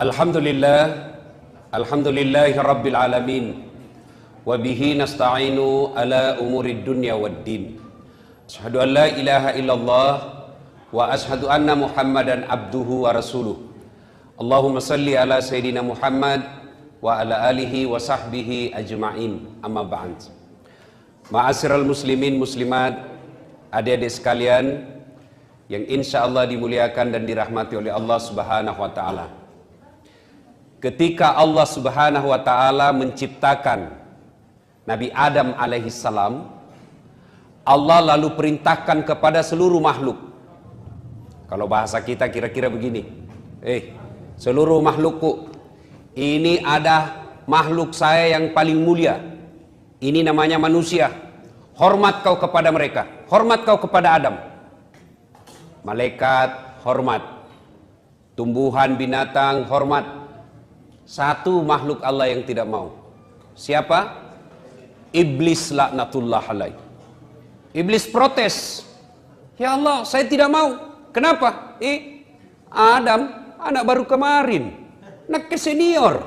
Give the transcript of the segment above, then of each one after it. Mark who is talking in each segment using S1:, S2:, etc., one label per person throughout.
S1: Alhamdulillah, alhamdulillahi rabbil alamin, wa bihi nasta'inu ala umurid dunya waddin. Asyhadu an la ilaha illallah wa asyhadu anna Muhammadan abduhu wa rasuluh. Allahumma salli ala sayyidina Muhammad wa ala alihi wa sahbihi ajma'in. Amma ba'd. Ma'asyiral muslimin muslimat, adik-adik sekalian yang insya Allah dimuliakan dan dirahmati oleh Allah Subhanahu wa taala. Ketika Allah Subhanahu wa taala menciptakan Nabi Adam alaihi salam, Allah lalu perintahkan kepada seluruh makhluk. Kalau bahasa kita kira-kira begini, seluruh makhlukku, ini ada makhluk saya yang paling mulia. Ini namanya manusia. Hormat kau kepada mereka, hormat kau kepada Adam. Malaikat hormat, tumbuhan binatang hormat. Satu makhluk Allah yang tidak mau. Siapa? Iblis laknatullah alaih. Iblis protes. Ya Allah, saya tidak mau. Kenapa? Adam, anak baru kemarin. Anak ke senior.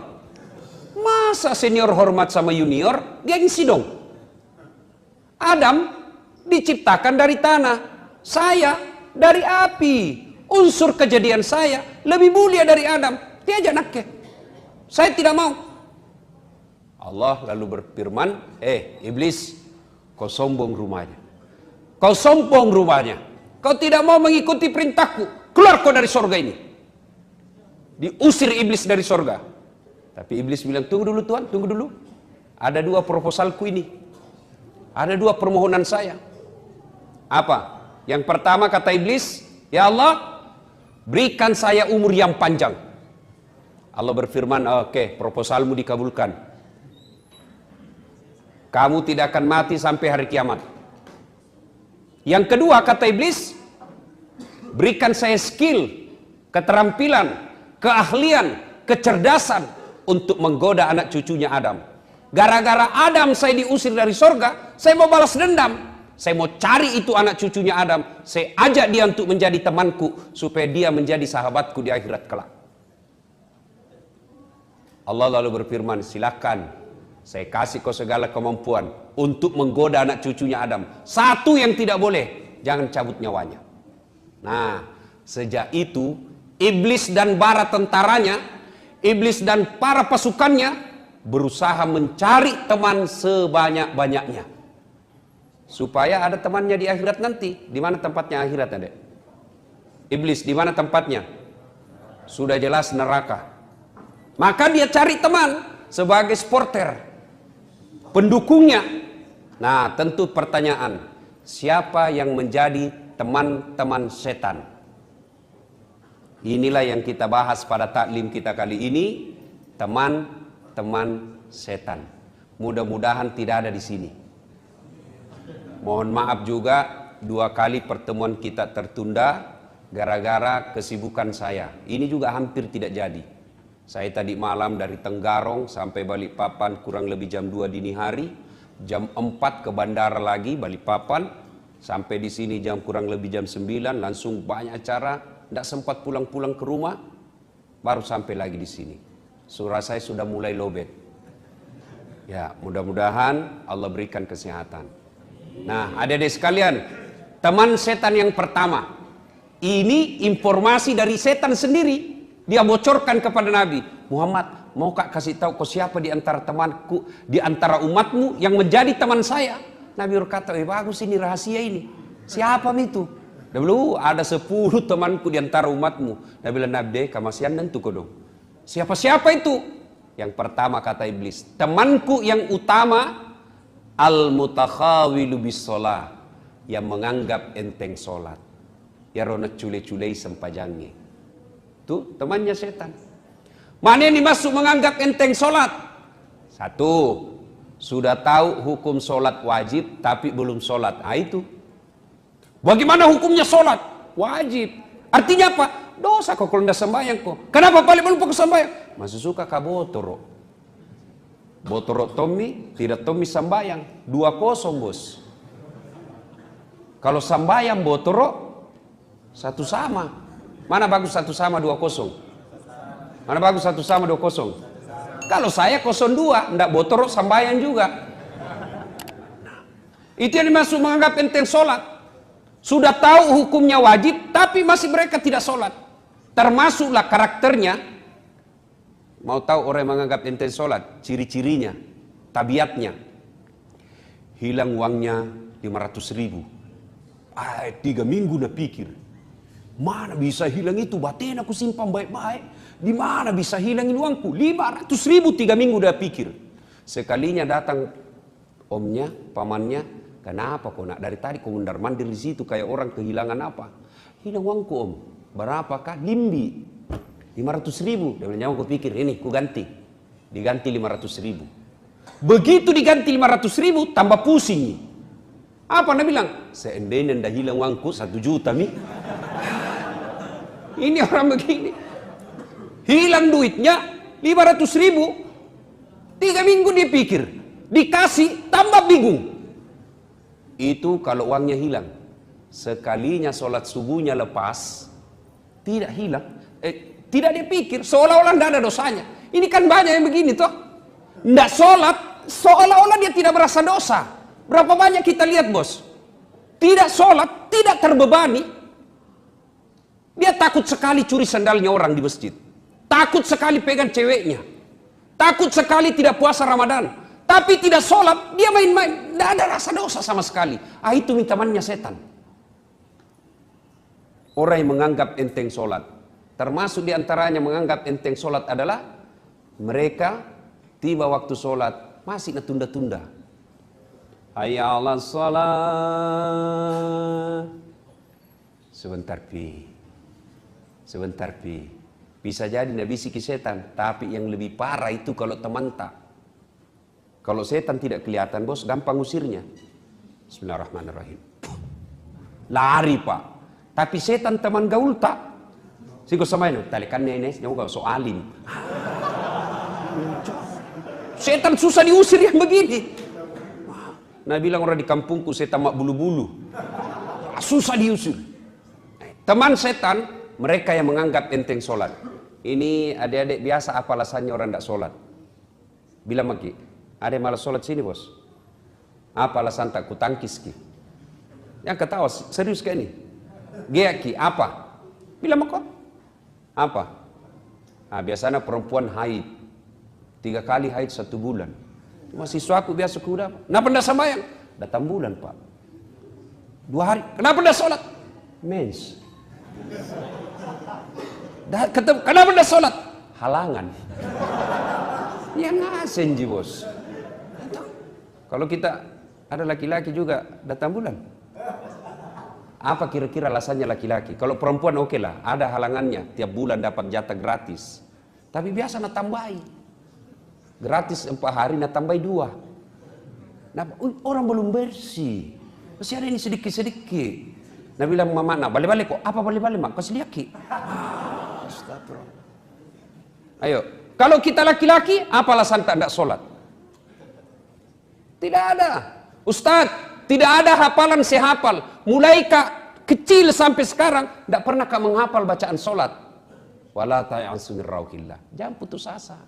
S1: Masa senior hormat sama junior? Gengsi dong. Adam diciptakan dari tanah. Saya dari api. Unsur kejadian saya lebih mulia dari Adam. Dia aja anaknya. Saya tidak mau. Allah lalu berfirman, iblis, kau sombong rumahnya. Kau sombong rumahnya. Kau tidak mau mengikuti perintahku. Keluar kau dari sorga ini. Diusir iblis dari sorga. Tapi iblis bilang, tunggu dulu Tuhan, tunggu dulu. Ada dua proposalku ini. Ada dua permohonan saya. Apa? Yang pertama kata iblis, ya Allah, berikan saya umur yang panjang. Allah berfirman, oke, proposalmu dikabulkan. Kamu tidak akan mati sampai hari kiamat. Yang kedua kata iblis, berikan saya skill, keterampilan, keahlian, kecerdasan untuk menggoda anak cucunya Adam. Gara-gara Adam saya diusir dari sorga, saya mau balas dendam. Saya mau cari itu anak cucunya Adam. Saya ajak dia untuk menjadi temanku, supaya dia menjadi sahabatku di akhirat kelak. Allah lalu berfirman, silakan, saya kasih kau segala kemampuan untuk menggoda anak cucunya Adam. Satu yang tidak boleh, jangan cabut nyawanya. Nah, sejak itu iblis dan para tentaranya, iblis dan para pasukannya berusaha mencari teman sebanyak-banyaknya, supaya ada temannya di akhirat nanti. Di mana tempatnya akhirat, adek? Iblis di mana tempatnya? Sudah jelas neraka. Maka dia cari teman sebagai supporter, pendukungnya. Nah, tentu pertanyaan, siapa yang menjadi teman-teman setan? Inilah yang kita bahas pada taklim kita kali ini, teman-teman setan. Mudah-mudahan tidak ada di sini. Mohon maaf juga, 2 kali pertemuan kita tertunda gara-gara kesibukan saya. Ini juga hampir tidak jadi. Saya tadi malam dari Tenggarong sampai Balikpapan kurang lebih jam 2 dini hari. Jam 4 ke bandara lagi Balikpapan. Sampai di sini jam kurang lebih jam 9. Langsung banyak acara. Tidak sempat pulang-pulang ke rumah. Baru sampai lagi di sini. Suara saya sudah mulai lowbat. Ya, mudah-mudahan Allah berikan kesehatan. Nah, adik-adik sekalian, teman setan yang pertama. Ini informasi dari setan sendiri. Dia bocorkan kepada Nabi Muhammad, mau kak kasih tahu kau siapa di antara temanku, di antara umatmu yang menjadi teman saya? Nabi berkata, bagus ini rahasia ini. Siapa itu? Dia bilang, ada 10 temanku di antara umatmu. Nabi bilang, Nabi kamasian tentu kau dong. Siapa-siapa itu? Yang pertama kata iblis, temanku yang utama, al-mutakhawilu bis sholah, yang menganggap enteng sholat. Ya rona cule-culei sempajangnya. Itu temannya setan. Mana yang dimaksud menganggap enteng sholat? Satu, sudah tahu hukum sholat wajib tapi belum sholat. Nah itu. Bagaimana hukumnya sholat? Wajib. Artinya apa? Dosa kok kalau tidak sembahyang kok. Kenapa paling belum fokus sembahyang? Masih suka ka botoro. Botoro Tommy, tidak Tommy sembahyang. 2-0 bos. Kalau sembahyang botoro, 1 sama. Mana bagus 1 sama 2-0? Mana bagus 1 sama 2 kosong. Kalau saya 0-2, ndak botorok sambayan juga. Itu yang dimaksud menganggap enteng sholat. Sudah tahu hukumnya wajib, tapi masih mereka tidak sholat. Termasuklah karakternya. Mau tahu orang yang menganggap enteng sholat? Ciri-cirinya, tabiatnya. Hilang uangnya 500.000. 3 minggu nak pikir. Mana bisa hilang itu? Batin aku simpan baik-baik. Di mana bisa hilangin uangku? 500.000 3 minggu dah pikir. Sekalinya datang omnya, pamannya, kenapa kau nak dari tadi kau mundar-mandir di situ kayak orang kehilangan apa? Hilang uangku om. Berapakah? Limbi. 500.000. Dia bilang, aku pikir ini ku ganti. Diganti 500.000. Begitu diganti 500.000 tambah pusing. Apa dia bilang? Seandainya dah hilang uangku 1 juta mi. Ini orang begini. Hilang duitnya 500.000. 3 minggu dia pikir. Dikasih tambah bingung. Itu kalau uangnya hilang. Sekalinya sholat subuhnya lepas, tidak hilang. Tidak dia pikir. Seolah-olah tidak ada dosanya. Ini kan banyak yang begini toh. Tidak sholat, seolah-olah dia tidak merasa dosa. Berapa banyak kita lihat bos. Tidak sholat, tidak terbebani. Dia takut sekali curi sandalnya orang di masjid. Takut sekali pegang ceweknya. Takut sekali tidak puasa Ramadan. Tapi tidak sholat, dia main-main. Tidak ada rasa dosa sama sekali. Itu temannya setan. Orang yang menganggap enteng sholat. Termasuk diantaranya menganggap enteng sholat adalah mereka tiba waktu sholat masih tunda-tunda. Hayya 'alas shalah. Sebentar pi. Sebentar pi. Bisa jadi nabi bisiki setan, tapi yang lebih parah itu kalau teman tak. Kalau setan tidak kelihatan bos, gampang usirnya. Bismillahirrahmanirrahim. Lari pak. Tapi setan teman gaul tak. Siko sama ini, talikannya ini, nyawa so alim. Setan susah diusir yang begini. Nah bilang orang di kampungku setan mak bulu-bulu. Susah diusir. Teman setan, mereka yang menganggap enteng sholat. Ini adik-adik biasa apa alasannya orang tidak sholat? Bilang maki, ada yang malas sholat sini bos. Apa alasan tak kutangkis ki? Yang ketawa serius kayak ini. Geaki apa? Bilang makot. Apa? Nah, biasanya perempuan haid 3 kali haid 1 bulan. Mahasiswa aku biasa kuda. Kenapa tidak sembahyang? Datang bulan pak. 2 hari. Kenapa tidak sholat? Mens. Kenapa tidak sholat? Halangan. Ya ngasen ji bos. Kalau kita ada laki-laki juga datang bulan. Apa kira-kira alasannya laki-laki? Kalau perempuan oke lah, ada halangannya. Tiap bulan dapat jatah gratis. Tapi biasa nak tambahi. Gratis 4 hari nak tambahi 2. Nah, orang belum bersih. Masih ada ini sedikit-sedikit. Nah bilang mama, nah balik-balik kok. Apa balik-balik mak? Kasih liaki. Ayo, kalau kita laki-laki, apa alasan tak sholat? Tidak ada. Ustadz, tidak ada hafalan sehafal. Mulai kecil sampai sekarang, tidak pernah menghafal bacaan sholat. Wala ta'yansu min rauhillah. Jangan putus asa.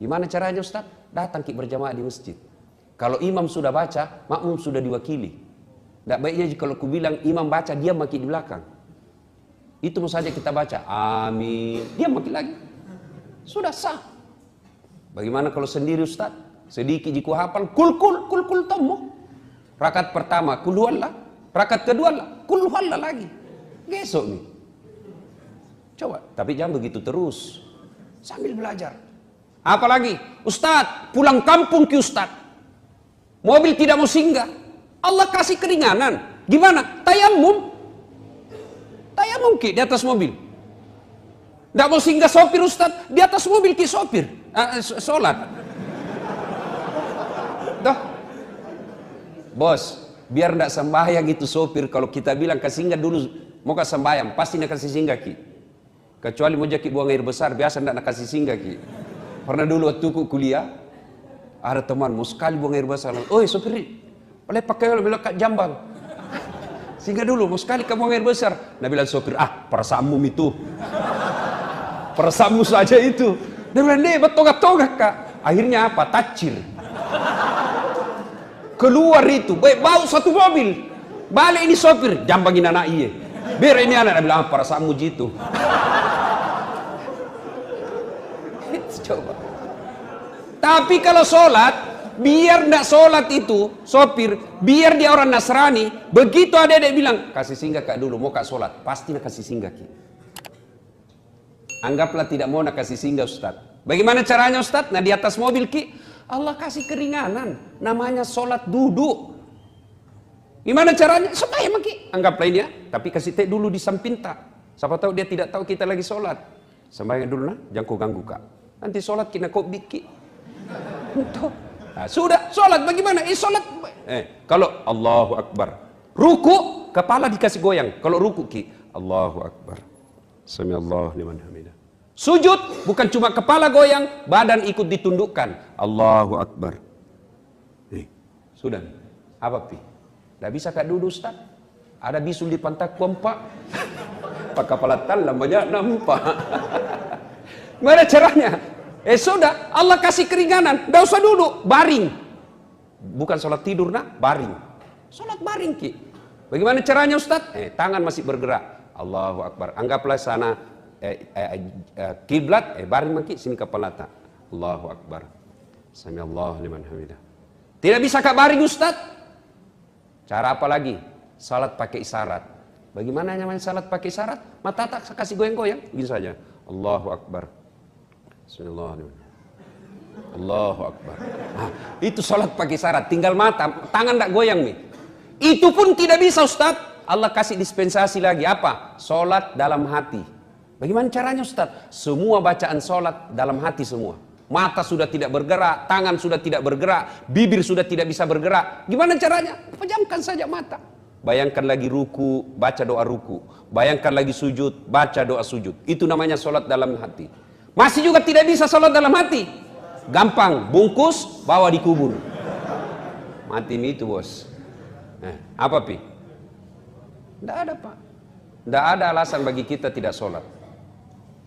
S1: Gimana caranya Ustaz? Datang berjamaah di masjid. Kalau imam sudah baca, makmum sudah diwakili. Tidak baiknya kalau aku bilang imam baca, dia makin di belakang. Itu saja kita baca. Amin. Dia makin lagi. Sudah sah. Bagaimana kalau sendiri Ustaz? Sedikit jiku hafal. Kul tomo. Rakaat pertama kul huwallah. Rakaat kedua lah. Kul huwallah lagi. Besok nih. Coba. Tapi jangan begitu terus. Sambil belajar. Apalagi, Ustadz, pulang kampung ki Ustadz. Mobil tidak mau singgah. Allah kasih keringanan. Gimana? Tayamum. Tayamum ki di atas mobil. Tidak mau singgah sopir Ustadz. Di atas mobil ki sopir. Sholat. Tuh. Bos, biar tidak sembahyang itu sopir. Kalau kita bilang kesinggah dulu. Mau ke sembahyang. Pasti nak kasih singgah ki. Kecuali mau jaki buang air besar. Biasa tidak nak kasih singgah ki. Pernah dulu waktu kuliah, ada teman mau sekali buang air besar. Oi sopir, boleh pakai belok kat jambang. Singgah dulu, mau sekali kamu buang air besar. Nah bilang sopir, perasaanmu itu. Perasaanmu saja itu. Dia bilang, "Nih, betogak-togak, Kak." Akhirnya apa? Tacil. Keluar itu, bau satu mobil. Balik ini sopir, jambangin anak iya. Biar ini anak, dia bilang, "Perasaanmu gitu." Coba. Tapi kalau sholat, biar ndak sholat itu sopir, biar dia orang Nasrani, begitu ada yang bilang, "Kasih singgah Kak dulu, mau Kak sholat," pasti nak kasih singgah Ki. Anggaplah tidak mau nak kasih singgah Ustaz. Bagaimana caranya Ustaz? Nah, di atas mobil Ki, Allah kasih keringanan, namanya sholat duduk. Gimana caranya? Supaya Ki, anggaplah ini ya, tapi kasih teh dulu di samping tak. Siapa tahu dia tidak tahu kita lagi sholat. Sembahyang dulu nah, jangan kau ganggu Kak. Nanti sholat kena kau biki. Nah, sudah sholat bagaimana? Sholat. Kalau Allahu Akbar, ruku kepala dikasih goyang. Kalau ruku Ki, Allahu Akbar, Sami Allahu liman hamidah. Sujud bukan cuma kepala goyang, badan ikut ditundukkan. Allahu Akbar. Sudah. Apa Pi? Tidak bisa Kak duduk Ustaz. Ada bisul di pantat kompak. Pak kepala talam banyak nampak. Gimana caranya? Sudah, Allah kasih keringanan, tidak usah duduk, baring. Bukan sholat tidur nak, baring. Sholat baring Ki. Bagaimana caranya Ustaz? Tangan masih bergerak. Allahu Akbar. Anggaplah sana kiblat, baring Ki, sini kepala tak. Allahu Akbar. Sami Allahu liman hamidah. Tidak bisa Kak baring Ustaz? Cara apa lagi? Salat pakai isyarat. Bagaimana namanya salat pakai isyarat? Mata tak kasih goyang-goyang, begini saja. Allahu Akbar. Bismillahirrahmanirrahim. Allahu Akbar. Nah, itu salat pakai isyarat, tinggal mata, tangan tak goyang nih. Itu pun tidak bisa Ustaz. Allah kasih dispensasi lagi apa? Salat dalam hati. Bagaimana caranya Ustaz? Semua bacaan salat dalam hati semua. Mata sudah tidak bergerak, tangan sudah tidak bergerak, bibir sudah tidak bisa bergerak. Gimana caranya? Pejamkan saja mata. Bayangkan lagi ruku, baca doa ruku. Bayangkan lagi sujud, baca doa sujud. Itu namanya salat dalam hati. Masih juga tidak bisa salat dalam hati. Gampang, bungkus, bawa dikubur. Mati itu bos. Apa Pi? Tidak ada Pak. Tidak ada alasan bagi kita tidak salat.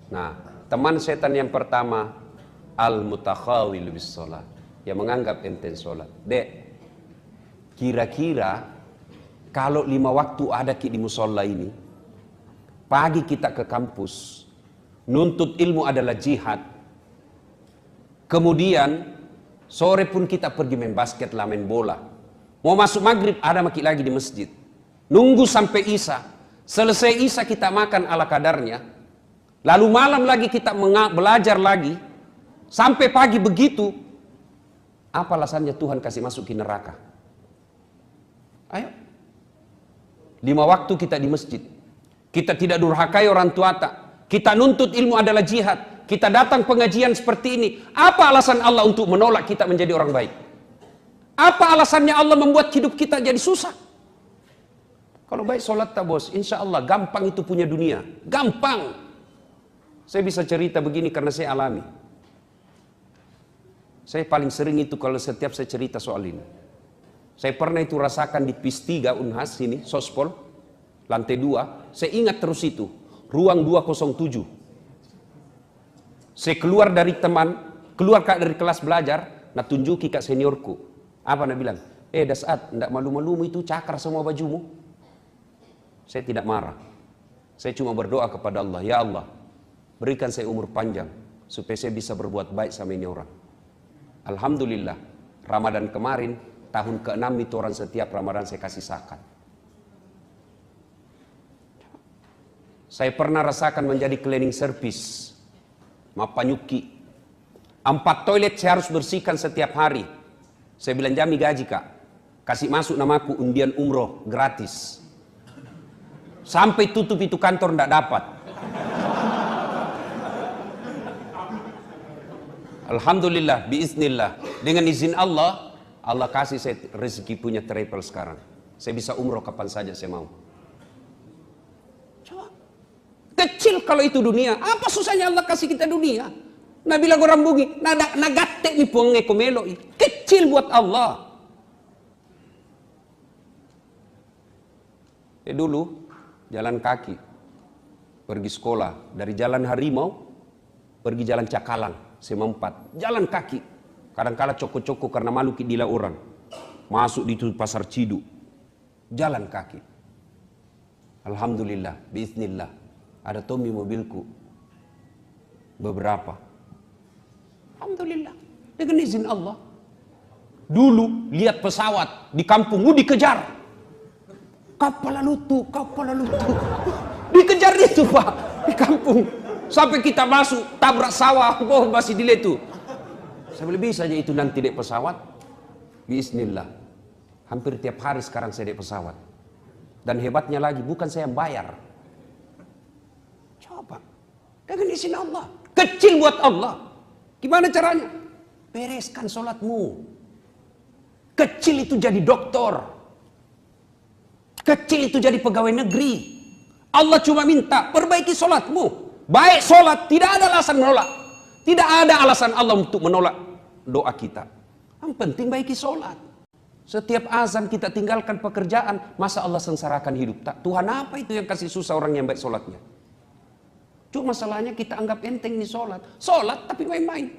S1: Nah, teman setan yang pertama, al-mutakhawil bis salat, yang menganggap enteng salat. Dek, kira-kira kalau 5 waktu ada di musola ini, pagi kita ke kampus, nuntut ilmu adalah jihad. Kemudian sore pun kita pergi main basket lah, main bola. Mau masuk maghrib ada maki lagi di masjid. Nunggu sampai isya. Selesai isya kita makan ala kadarnya. Lalu malam lagi kita belajar lagi. Sampai pagi begitu. Apa alasannya Tuhan kasih masuk ke neraka? Ayo. 5 waktu kita di masjid. Kita tidak durhakai orang tua tak. Kita nuntut ilmu adalah jihad. Kita datang pengajian seperti ini. Apa alasan Allah untuk menolak kita menjadi orang baik? Apa alasannya Allah membuat hidup kita jadi susah? Kalau baik sholat tak bos, insya Allah gampang itu punya dunia. Gampang. Saya bisa cerita begini karena saya alami. Saya paling sering itu kalau setiap saya cerita soal ini. Saya pernah itu rasakan di PIS 3 Unhas sini, Sospol, lantai 2. Saya ingat terus itu, ruang 207. Saya keluar dari teman, keluar dari kelas belajar, nak tunjuki kak seniorku. Apa nak bilang? Dasat, ndak malu-malumu itu cakar semua bajumu. Saya tidak marah. Saya cuma berdoa kepada Allah, ya Allah, berikan saya umur panjang supaya saya bisa berbuat baik sama ini orang. Alhamdulillah, Ramadan kemarin, tahun ke-6 itu orang setiap Ramadan saya kasih zakat. Saya pernah rasakan menjadi cleaning service, mapanyuki. 4 toilet saya harus bersihkan setiap hari. Saya bilang jami gaji kak, kasih masuk namaku undian umroh gratis. Sampai tutup itu kantor ndak dapat. Alhamdulillah, biiznillah. Dengan izin Allah, Allah kasih saya rezeki punya travel sekarang. Saya bisa umroh kapan saja saya mau. Coba. Kecil kalau itu dunia. Apa susahnya Allah kasih kita dunia? Nah bilang orang bungi, nagatte ni puang komelo. Kecil buat Allah. Dulu jalan kaki pergi sekolah dari Jalan Harimau pergi jalan Cakalang, Semempat, jalan kaki. Kadang-kala coko-coko karena malu dila orang. Masuk di pasar Ciduk, jalan kaki. Alhamdulillah, biiznillah, ada Tommy mobilku beberapa. Alhamdulillah, dengan izin Allah. Dulu lihat pesawat di kampung, dikejar. Kapal lutu. Dikejar itu Pak, di kampung. Sampai kita masuk, tabrak sawah, masih di letu. Saya lebih saja itu nanti naik pesawat. Bismillah. Hampir tiap hari sekarang saya naik pesawat. Dan hebatnya lagi, bukan saya yang bayar. Coba, dengan izin Allah. Kecil buat Allah. Gimana caranya? Bereskan sholatmu. Kecil itu jadi doktor. Kecil itu jadi pegawai negeri. Allah cuma minta perbaiki sholatmu. Baik sholat, tidak ada alasan menolak. Tidak ada alasan Allah untuk menolak doa kita. Yang penting baiki sholat. Setiap azan kita tinggalkan pekerjaan, masa Allah sengsarakan hidup? Tak, Tuhan apa itu yang kasih susah orang yang baik sholatnya? Cuma masalahnya kita anggap enteng ini sholat. Sholat tapi main-main.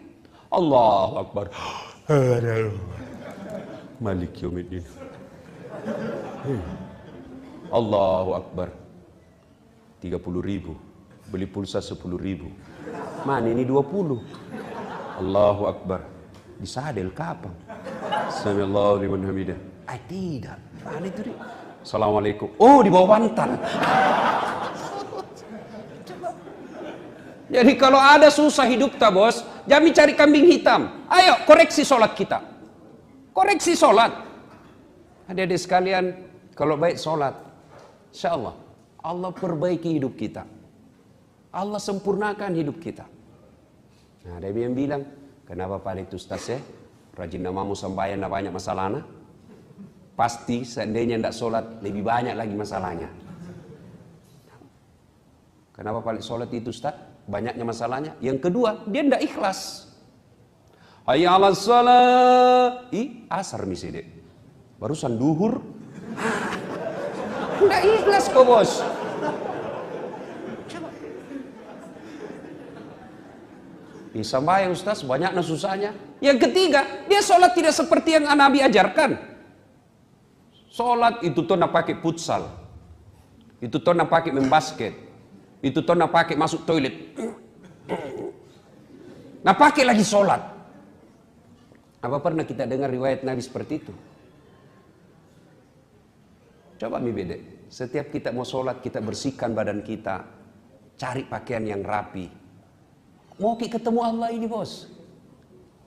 S1: Allahu Akbar. Malik yaumiddin. Allahu Akbar. 30.000. Beli pulsa 10.000. Mana ini 20? Allahu Akbar. Disadel kapan? Samiallahu liman hamidah. Tidak. Mana itu dia? Assalamualaikum. Oh, di bawah bantal. Jadi kalau ada susah hidup tak bos, jangan cari kambing hitam. Ayo koreksi sholat kita. Koreksi sholat. Adik-adik sekalian, kalau baik sholat, insya Allah, Allah perbaiki hidup kita. Allah sempurnakan hidup kita. Nah, ada yang bilang, kenapa Pak itu Ustaz ya? Rajin namamu sembahyang nak banyak masalahnya. Pasti seandainya tidak sholat, lebih banyak lagi masalahnya. Kenapa Pak sholat itu Ustaz? Banyaknya masalahnya. Yang kedua, dia tidak ikhlas. Hayya 'alas shalah. Asar misalnya. Barusan duhur. Tidak ikhlas kok bos. Bisa bayang Ustaz, banyaknya susahnya. Yang ketiga, dia sholat tidak seperti yang Nabi ajarkan. Sholat itu tuh nak pakai futsal. Itu tuh nak pakai main basket. Itu tuh nak pakai masuk toilet. Nah pakai lagi sholat. Apa pernah kita dengar riwayat Nabi seperti itu? Coba mi bede. Setiap kita mau sholat, kita bersihkan badan kita. Cari pakaian yang rapi. Mau ketemu Allah ini bos.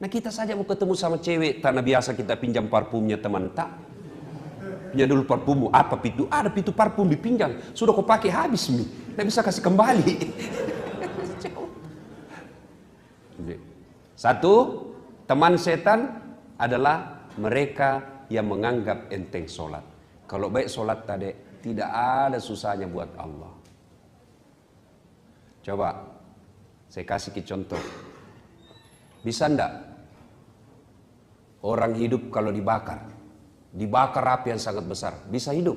S1: Nah kita saja mau ketemu sama cewek, tanah biasa kita pinjam parfumnya teman tak. Pinjam dulu parfummu, apa pitu? Ada pitu parfum dipinjam, sudah kau pakai habis mi, tidak bisa kasih kembali. Satu, teman setan adalah mereka yang menganggap enteng sholat. Kalau baik sholat tadi, tidak ada susahnya buat Allah. Coba. Saya kasih contoh. Bisa enggak orang hidup kalau dibakar? Dibakar api yang sangat besar. Bisa hidup?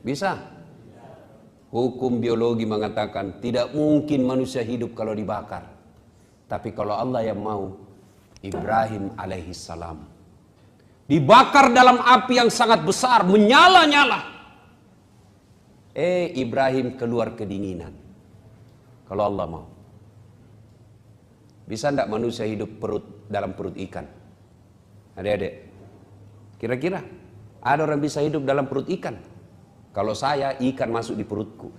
S1: Bisa? Hukum biologi mengatakan tidak mungkin manusia hidup kalau dibakar. Tapi kalau Allah yang mau, Ibrahim alaihissalam dibakar dalam api yang sangat besar, menyala-nyala. Ibrahim keluar kedinginan. Kalau Allah mau. Bisa enggak manusia hidup dalam perut ikan? Adik-adik, kira-kira ada orang bisa hidup dalam perut ikan? Kalau saya, ikan masuk di perutku.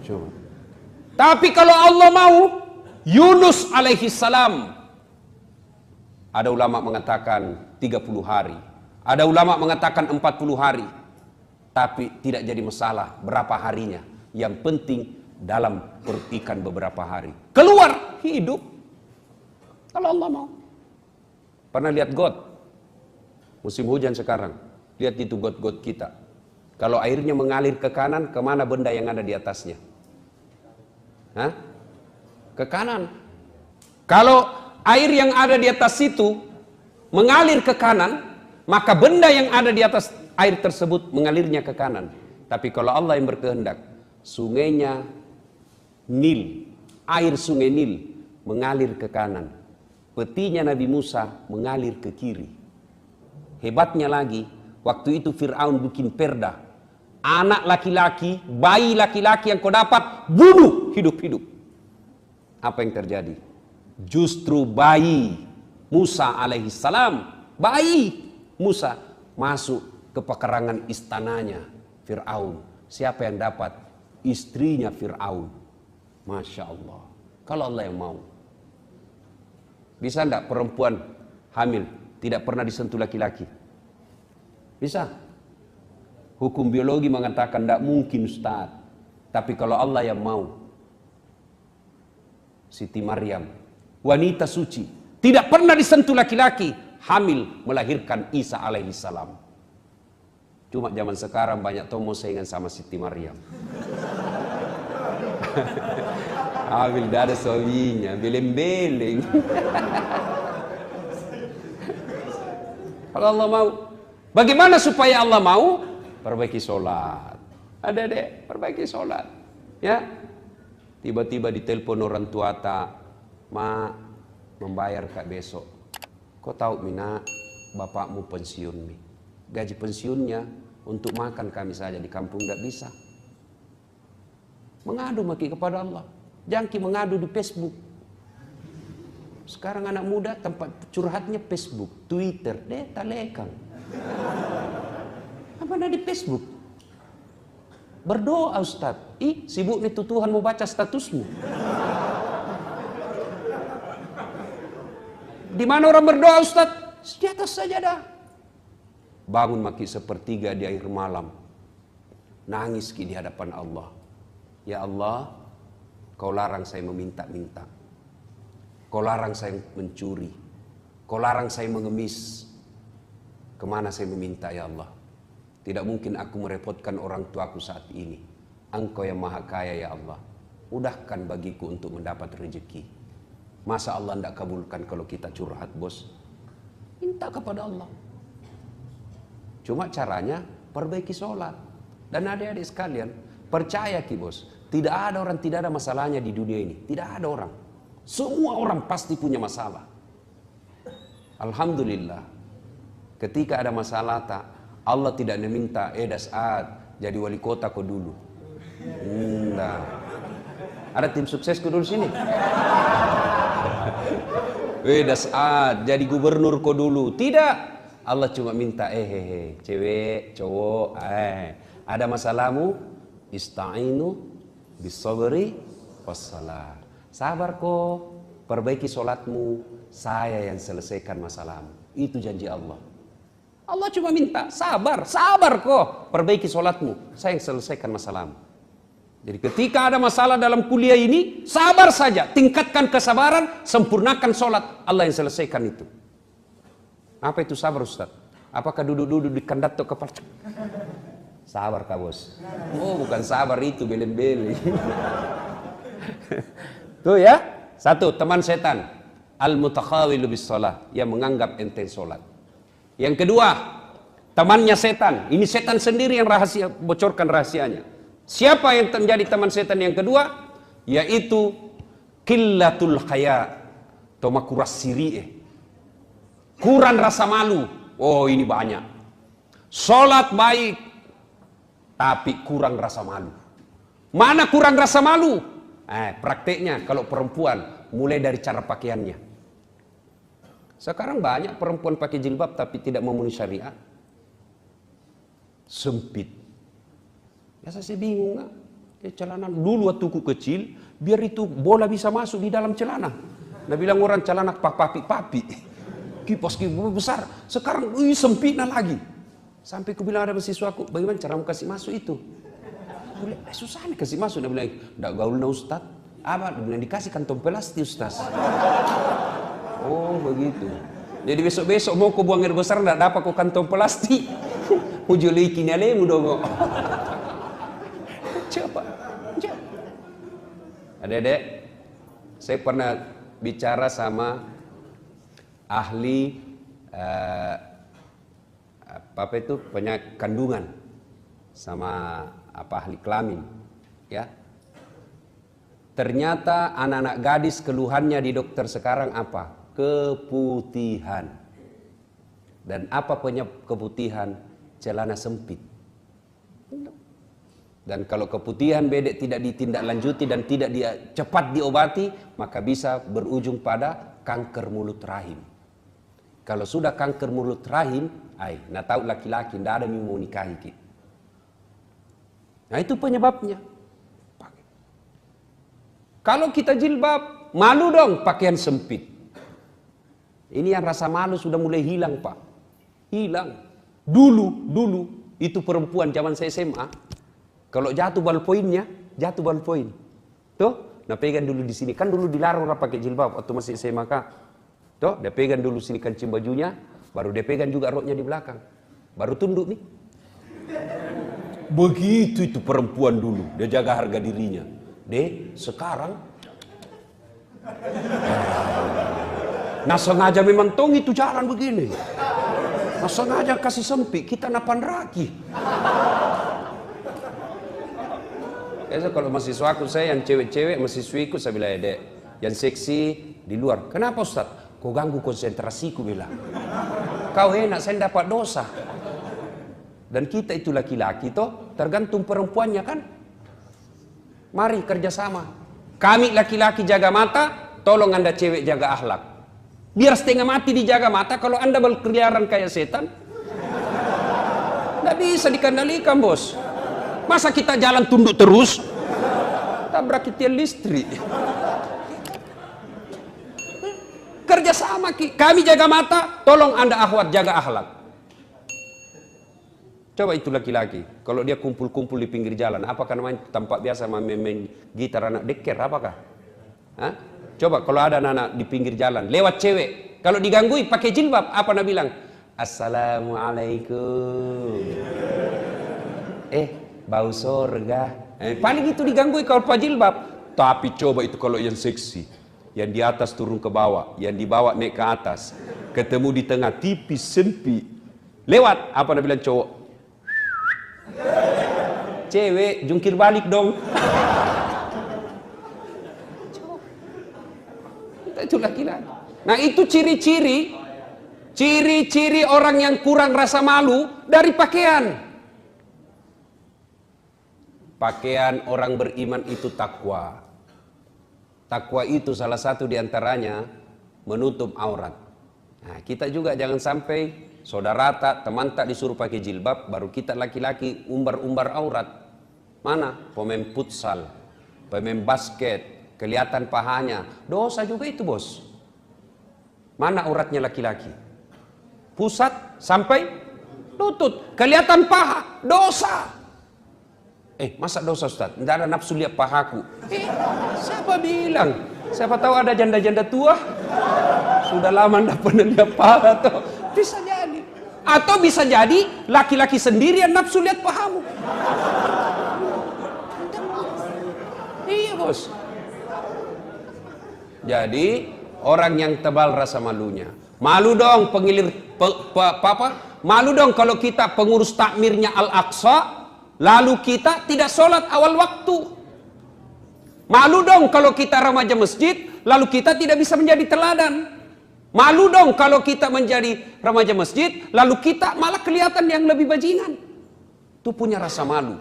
S1: Coba. Tapi kalau Allah mau, Yunus alaihissalam, ada ulama mengatakan 30 hari, ada ulama mengatakan 40 hari, tapi tidak jadi masalah berapa harinya. Yang penting dalam perut ikan beberapa hari. Keluar, hidup. Kalau Allah mau. Pernah lihat got? Musim hujan sekarang. Lihat itu got-got kita. Kalau airnya mengalir ke kanan, kemana benda yang ada di atasnya? Hah? Ke kanan. Kalau air yang ada di atas situ mengalir ke kanan, maka benda yang ada di atas air tersebut mengalirnya ke kanan. Tapi kalau Allah yang berkehendak, sungainya Nil air sungai Nil mengalir ke kanan. Petinya Nabi Musa mengalir ke kiri. Hebatnya lagi, waktu itu Fir'aun bikin perda. Anak laki-laki, bayi laki-laki yang kau dapat, bunuh hidup-hidup. Apa yang terjadi? Justru bayi Musa alaihissalam, bayi Musa masuk ke pekarangan istananya Fir'aun. Siapa yang dapat? Istrinya Fir'aun. Masya Allah. Kalau Allah yang mau. Bisa enggak perempuan hamil tidak pernah disentuh laki-laki? Bisa. Hukum biologi mengatakan tidak mungkin, Ustaz. Tapi kalau Allah yang mau. Siti Maryam, wanita suci, tidak pernah disentuh laki-laki, hamil melahirkan Isa alaihissalam. Cuma zaman sekarang banyak tomo saingan sama Siti Maryam. Hamil tidak ada suaminya, beleng-beleng. Kalau Allah mau, bagaimana supaya Allah mau? Perbaiki sholat. Ada deh, perbaiki sholat. Ya, tiba-tiba ditelepon orang tua tak, ma membayar kak besok. Kau tahu Mina, bapakmu pensiun nih. Gaji pensiunnya untuk makan kami saja di kampung nggak bisa. Mengadu maki kepada Allah. Jangan mengadu di Facebook. Sekarang anak muda tempat curhatnya Facebook, Twitter, talekang. Apa ada di Facebook? Berdoa Ustaz. Sibuk nih Tuhan mau baca statusmu. Di mana orang berdoa Ustaz? Di atas sajadah. Bangun maki sepertiga di akhir malam. Nangis di hadapan Allah. Ya Allah, Kau larang saya meminta-minta. Kau larang saya mencuri. Kau larang saya mengemis. Kemana saya meminta ya Allah? Tidak mungkin aku merepotkan orang tuaku saat ini. Engkau yang maha kaya ya Allah. Mudahkan bagiku untuk mendapat rezeki. Masa Allah tidak kabulkan kalau kita curhat bos? Minta kepada Allah. Cuma caranya perbaiki sholat. Dan adik-adik sekalian, percaya ki bos. Tidak ada orang tidak ada masalahnya di dunia ini. Tidak ada orang. Semua orang pasti punya masalah. Alhamdulillah. Ketika ada masalah tak, Allah tidak meminta Das'ad jadi wali kota kau dulu. Nah. Ada tim sukses kau dulu sini. Das'ad jadi gubernur kau dulu. Tidak. Allah cuma minta cewek, cowok, ada masalahmu, ista'inu bisabri wassalah. Sabar kok, perbaiki sholatmu, saya yang selesaikan masalahmu. Itu janji Allah. Allah cuma minta sabar kok, perbaiki sholatmu, saya yang selesaikan masalahmu. Jadi ketika ada masalah dalam kuliah ini, sabar saja, tingkatkan kesabaran, sempurnakan sholat, Allah yang selesaikan itu. Apa itu sabar Ustaz? Apakah duduk-duduk di kandat atau kepala? Sabar kak bos. Oh bukan sabar itu, beleng-beleng. Tuh ya, satu teman setan, al-mutakhawilu bis shalah, yang menganggap enteng sholat. Yang kedua, temannya setan. Ini setan sendiri yang rahasia, bocorkan rahasianya. Siapa yang menjadi teman setan yang kedua? Yaitu qillatul haya, tomakuras siri'eh. Kurang rasa malu. Oh ini banyak. Sholat baik, tapi kurang rasa malu. Mana kurang rasa malu? Prakteknya kalau perempuan mulai dari cara pakaiannya. Sekarang banyak perempuan pakai jilbab tapi tidak memenuhi syariat. Sempit. Biasa saya bingung nggak? Celana dulu waktu ku kecil, biar itu bola bisa masuk di dalam celana. Nah bilang orang celana papi. Kipas besar. Sekarang sempitnya lagi. Sampai ku bilang ada mahasiswaku, bagaimana cara mau kasih masuk itu? Susah nih kasih masuk. Dia bilang, enggak gaul na Ustaz. Apa? Dia bilang, dikasih kantong plastik Ustaz. Oh begitu. Jadi besok-besok mau ku buang air besar, enggak dapat ku kantong plastik. Ujulikin alemu dong. Coba. Adik-adik, saya pernah bicara sama ahli apa itu penyakit kandungan sama ahli kelamin ya. Ternyata anak-anak gadis keluhannya di dokter sekarang apa? Keputihan. Dan apa penyebab keputihan? Celana sempit. Dan kalau keputihan bedek tidak ditindaklanjuti dan tidak cepat diobati, maka bisa berujung pada kanker mulut rahim. Kalau sudah kanker mulut rahim, nah tahu laki-laki tidak ada yang mau nikahi kita. Nah itu penyebabnya. Kalau kita jilbab, malu dong pakaian sempit. Ini yang rasa malu sudah mulai hilang, Pak. Hilang. Dulu itu perempuan zaman saya SMA. Kalau jatuh ballpointnya, jatuh ballpoint. Tuh, nah pegang dulu di sini. Kan dulu dilarang orang pakai jilbab waktu masih SMA. Tuh, dia pegang dulu sini kancing bajunya, baru dia pegang juga roknya di belakang. Baru tunduk nih. Begitu itu perempuan dulu, dia jaga harga dirinya. Sekarang nah sengaja memang tong itu jalan begini. Nah sengaja kasih sempit, kita napan raki. Biasa kalau mahasiswaku saya yang cewek-cewek, mahasiswiku saya bilang, Dek, yang seksi di luar. Kenapa Ustaz? Kau ganggu konsentrasiku, bilang. Kau enak, saya dapat dosa. Dan kita itu laki-laki toh, tergantung perempuannya kan. Mari kerjasama. Kami laki-laki jaga mata, tolong Anda cewek jaga akhlak. Biar setengah mati dijaga mata, kalau Anda berkeliaran kayak setan, nggak bisa dikendalikan, bos. Masa kita jalan tunduk terus? Tabrak tiang listrik. Kerjasama, kami jaga mata, tolong Anda akhwat jaga akhlak. Coba itu laki-laki, kalau dia kumpul-kumpul di pinggir jalan, apakah namanya tampak biasa main gitar anak deker, apakah? Hah? Coba kalau ada anak di pinggir jalan, lewat cewek, kalau diganggui pakai jilbab, apa nak bilang? Assalamualaikum. Bau sorga. Paling itu diganggui kalau pakai jilbab. Tapi coba itu kalau yang seksi, yang di atas turun ke bawah, yang di bawah naik ke atas, ketemu di tengah tipis sempit, lewat, apa nak bilang cowok? Cewek jungkir balik dong. Itu laki-laki. Nah itu ciri-ciri orang yang kurang rasa malu dari pakaian. Pakaian orang beriman itu takwa. Takwa itu salah satu diantaranya menutup aurat. Nah kita juga jangan sampai saudara tak, teman tak disuruh pakai jilbab, baru kita laki-laki umbar-umbar aurat. Mana? Pemain futsal, pemain basket, kelihatan pahanya. Dosa juga itu, bos. Mana auratnya laki-laki? Pusat sampai lutut, kelihatan paha, dosa. Masa dosa Ustaz? Tidak ada nafsu lihat pahaku. Siapa bilang? Siapa tahu ada janda-janda tua? Sudah lama tidak pernah lihat paha tuh. Bisa jadi. Atau bisa jadi laki-laki sendiri yang nafsu lihat pahamu. Iya bos. Jadi orang yang tebal rasa malunya. Malu dong malu dong kalau kita pengurus takmirnya Al-Aqsa, lalu kita tidak sholat awal waktu. Malu dong kalau kita remaja masjid, lalu kita tidak bisa menjadi teladan. Malu dong kalau kita menjadi remaja masjid, lalu kita malah kelihatan yang lebih bajingan. Itu punya rasa malu.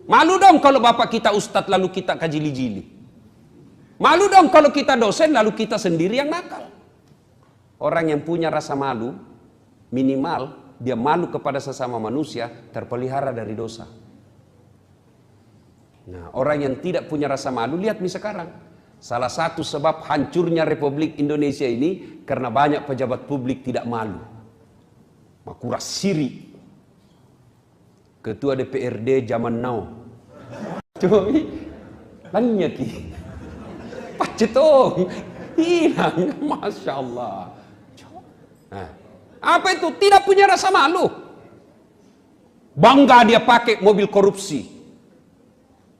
S1: Malu dong kalau bapak kita ustadz, lalu kita kajili-jili. Malu dong kalau kita dosen, lalu kita sendiri yang nakal. Orang yang punya rasa malu, minimal dia malu kepada sesama manusia, terpelihara dari dosa. Nah, orang yang tidak punya rasa malu, lihat nih sekarang. Salah satu sebab hancurnya Republik Indonesia ini karena banyak pejabat publik tidak malu. Makura Siri, Ketua DPRD zaman now. Coba lanjut ki. Pacetong hilang, masya Allah. Nah, apa itu? Tidak punya rasa malu. Bangga dia pakai mobil korupsi.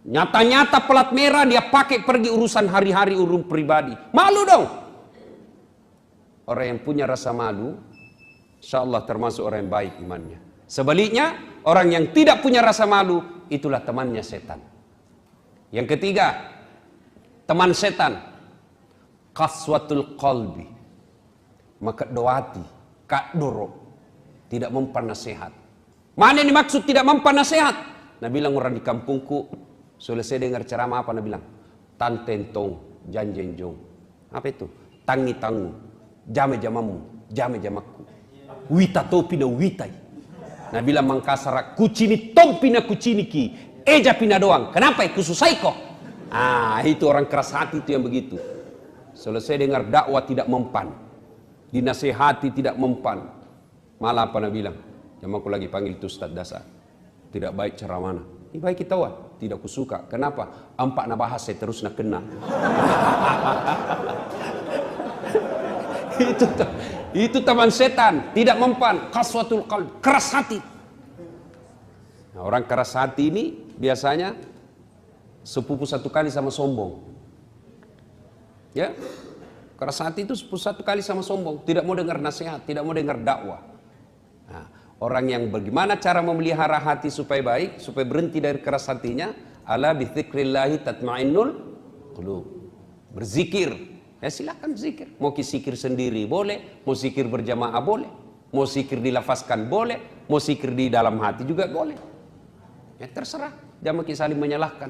S1: Nyata-nyata pelat merah dia pakai pergi urusan hari-hari, urusan pribadi. Malu dong. Orang yang punya rasa malu, insya Allah termasuk orang yang baik imannya. Sebaliknya, orang yang tidak punya rasa malu, itulah temannya setan. Yang ketiga, teman setan. Qaswatul qalbi, maka doati, kak doro, tidak mempan nasihat. Mana yang dimaksud tidak mempan nasihat? Nah bilang orang di kampungku, selesai dengar ceramah apa? Nah bilang, tan tentong, janjenjong. Apa itu? Tangi tangu, jame jamamu, jame jamaku. Wita topi na witai. Nah bilang mangkasara, kucini tompi na kuciniki, eja pina doang. Kenapa? Kususai kok. Ah itu orang keras hati itu yang begitu. Selesai dengar dakwah tidak mempan, dinasehati tidak mempan, malah apa bilang, jamaku lagi panggil itu Ustaz Dasa, tidak baik cara mana? Ini baik kita wah, tidak kusuka. Kenapa? Ampak na bahas saya terus na kena. Itu teman setan, tidak mempan, qaswatul qalb, keras hati. Nah, orang keras hati ini biasanya sepupu satu kali sama sombong. Ya, keras hati itu sepupu satu kali sama sombong, tidak mau dengar nasihat, tidak mau dengar dakwah. Nah, orang yang bagaimana cara memelihara hati supaya baik, supaya berhenti dari keras hatinya, ala bi dzikrillahi tatmainnul qulub. Berzikir. Ya silakan zikir. Mau zikir sendiri boleh, mau zikir berjamaah boleh, mau zikir dilafazkan boleh, mau zikir di dalam hati juga boleh. Ya terserah. Jangan saling menyalahkan.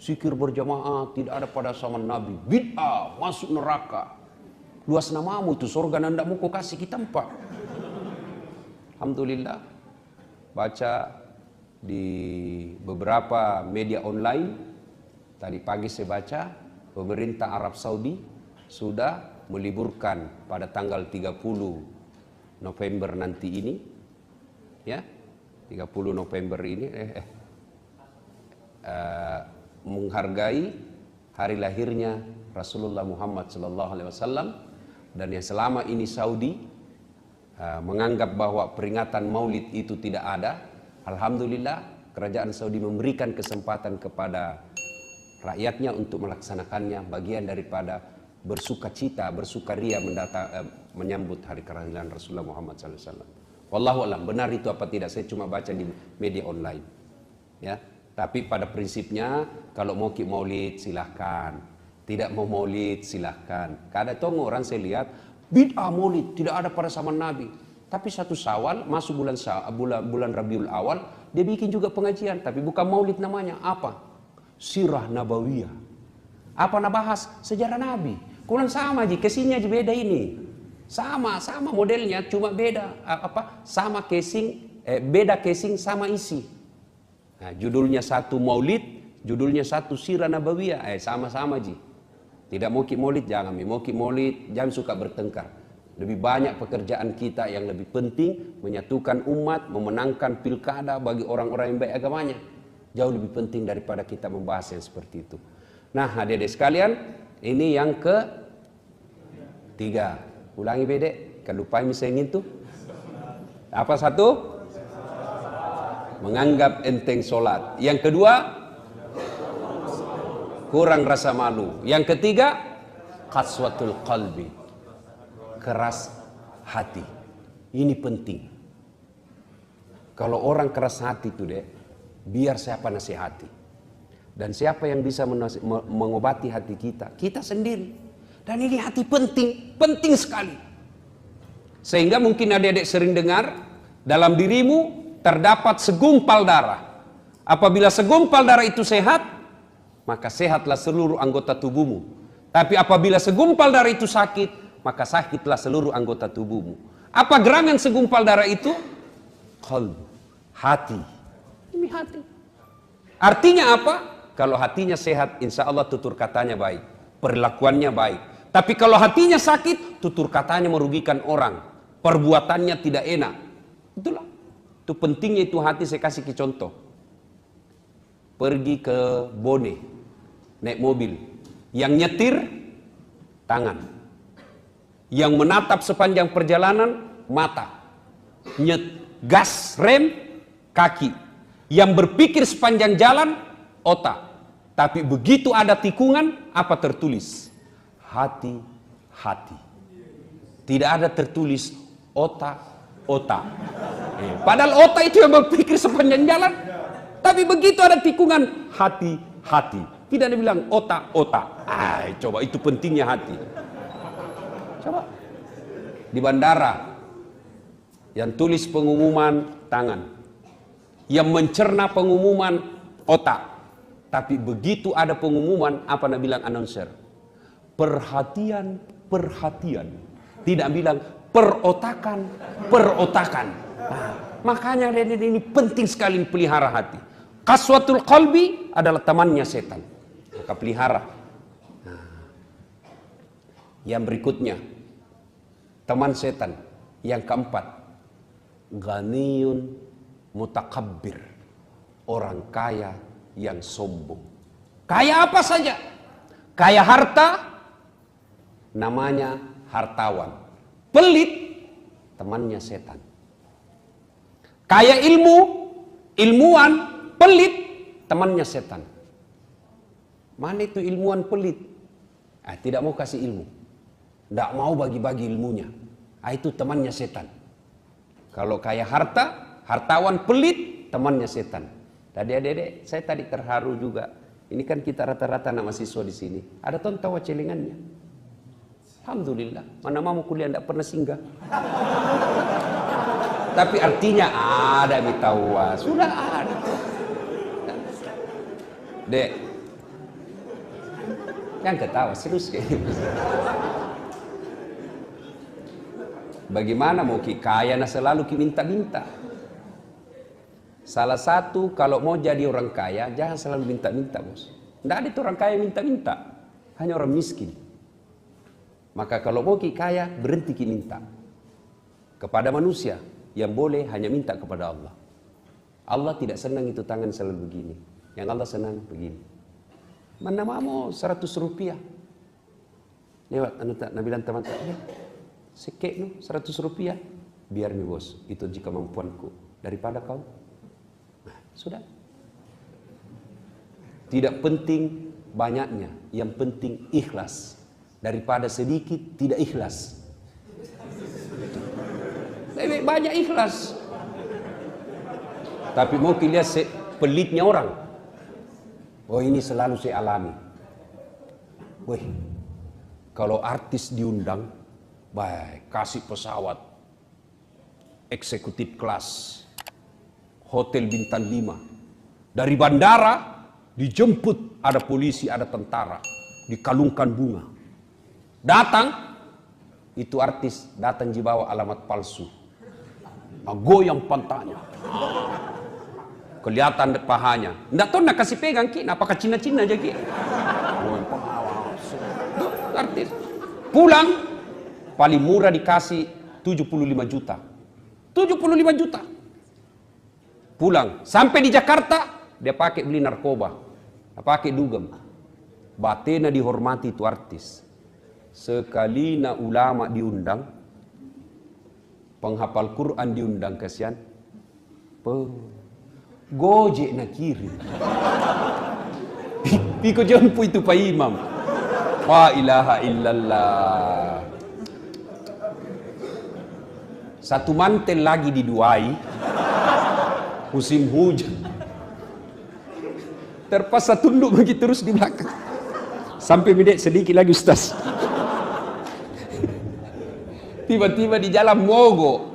S1: Zikir berjamaah tidak ada pada zaman Nabi. Bid'ah, masuk neraka. Luas namamu itu surga nanda mau kau kasih kita empat. Alhamdulillah. Baca di beberapa media online. Tadi pagi saya baca. Pemerintah Arab Saudi sudah meliburkan pada tanggal 30 November nanti ini, ya 30 November ini menghargai hari lahirnya Rasulullah Muhammad SAW, dan yang selama ini Saudi menganggap bahwa peringatan Maulid itu tidak ada. Alhamdulillah kerajaan Saudi memberikan kesempatan kepada rakyatnya untuk melaksanakannya, bagian daripada bersukacita, bersukaria menyambut hari kelahiran Rasulullah Muhammad SAW. Wallahu a'lam, benar itu apa tidak, saya cuma baca di media online. Ya, tapi pada prinsipnya kalau mau maulid silahkan, tidak mau maulid silahkan. Kadang orang saya lihat bid'ah maulid tidak ada pada zaman Nabi, tapi satu Syawal masuk bulan Rabiul Awal dia bikin juga pengajian, tapi bukan maulid namanya, apa? Sirah Nabawiyah. Apa nak bahas? Sejarah Nabi. Kurang sama aja, casingnya aja beda ini. Sama modelnya, cuma beda sama casing, beda casing sama isi. Nah, judulnya satu Maulid, judulnya satu Sirah Nabawiyah, sama-sama aja. Tidak mau maulid jangan, mau maulid jangan suka bertengkar. Lebih banyak pekerjaan kita yang lebih penting menyatukan umat, memenangkan pilkada bagi orang-orang yang baik agamanya. Jauh lebih penting daripada kita membahas yang seperti itu. Nah, adik-adik sekalian, ini yang ketiga. Ulangi bedek, kan lupa misalnya itu. Apa satu? Menganggap enteng solat. Yang kedua, kurang rasa malu. Yang ketiga, qaswatul qalbi, keras hati. Ini penting. Kalau orang keras hati itu deh, biar siapa nasihati. Dan siapa yang bisa mengobati hati kita? Kita sendiri. Dan ini hati penting sekali. Sehingga mungkin adik-adik sering dengar, dalam dirimu terdapat segumpal darah. Apabila segumpal darah itu sehat, maka sehatlah seluruh anggota tubuhmu. Tapi apabila segumpal darah itu sakit, maka sakitlah seluruh anggota tubuhmu. Apa gerangan segumpal darah itu? Qalb, hati. Ini hati. Artinya apa? Kalau hatinya sehat, insya Allah tutur katanya baik, perlakuannya baik. Tapi kalau hatinya sakit, tutur katanya merugikan orang, perbuatannya tidak enak. Itulah. Itu pentingnya itu hati. Saya kasih contoh. Pergi ke Bone, naik mobil, yang nyetir tangan, yang menatap sepanjang perjalanan mata, gas rem kaki. Yang berpikir sepanjang jalan, otak. Tapi begitu ada tikungan, apa tertulis? Hati-hati. Tidak ada tertulis otak-otak. Padahal otak itu yang berpikir sepanjang jalan. Tapi begitu ada tikungan, hati-hati. Tidak ada bilang otak, otak. Coba itu pentingnya hati. Coba. Di bandara, yang tulis pengumuman tangan. Yang mencerna pengumuman otak. Tapi begitu ada pengumuman, apa nak bilang announcer? Perhatian, perhatian. Tidak bilang perotakan, perotakan. Nah, makanya ini penting sekali pelihara hati. Qaswatul qalbi adalah temannya setan. Maka pelihara. Nah, yang berikutnya, teman setan. Yang keempat, ghaniyun mutakabbir. Orang kaya yang sombong. Kaya apa saja. Kaya harta, namanya hartawan. Pelit, temannya setan. Kaya ilmu, ilmuwan, pelit, temannya setan. Mana itu ilmuwan pelit? Tidak mau kasih ilmu. Tidak mau bagi-bagi ilmunya. Itu temannya setan. Kalau kaya harta, hartawan pelit, temannya setan. Tadi adik-adik, saya tadi terharu juga. Ini kan kita rata-rata anak mahasiswa di sini. Ada tuan tawa celengannya. Alhamdulillah. Mana mau kuliah tidak pernah singgah. Tapi artinya ada mitawa. Sudah ada. Dek, jangan ketawa, serius kayak gitu. Bagaimana mau ki kaya nah selalu ki minta-minta. Salah satu kalau mau jadi orang kaya jangan selalu minta-minta, bos. Tidak ada itu orang kaya minta-minta, hanya orang miskin. Maka kalau mau ki kaya berhenti ki minta kepada manusia, yang boleh hanya minta kepada Allah. Allah tidak senang itu tangan selalu begini. Yang Allah senang begini. Mana mau 100 rupiah? Lewat bilang teman-teman, sekek no 100 rupiah. Biar nih bos, itu jika kemampuanku. Daripada kau. Nah, sudah. Tidak penting banyaknya, yang penting ikhlas. Daripada sedikit tidak ikhlas. Lebih banyak ikhlas. Tapi mau lihat pelitnya orang. Oh ini selalu saya alami. Wih, kalau artis diundang, baik kasih pesawat, eksekutif kelas, hotel bintang 5. Dari bandara dijemput, ada polisi, ada tentara, dikalungkan bunga. Datang, itu artis datang dibawa alamat palsu. Goyang pantatnya. Kelihatan pahanya. Nggak tahu nak kasih pegang ki, apakah Cina-Cina aja ki. Artis. Pulang paling murah dikasih 75 juta. 75 juta. Pulang sampai di Jakarta dia pakai beli narkoba. Pakai dugem. Batena dihormati itu artis. Sekali na ulama diundang, penghafal Quran diundang, kasihan. Gojek na kiri. Piko jempu itu Pak Imam. La ilaha illallah. Satu mantel lagi diduai. Musim hujan. Terpaksa tunduk begitu terus di belakang. Sampai midek sedikit lagi Ustaz. Tiba-tiba di jalan mogok.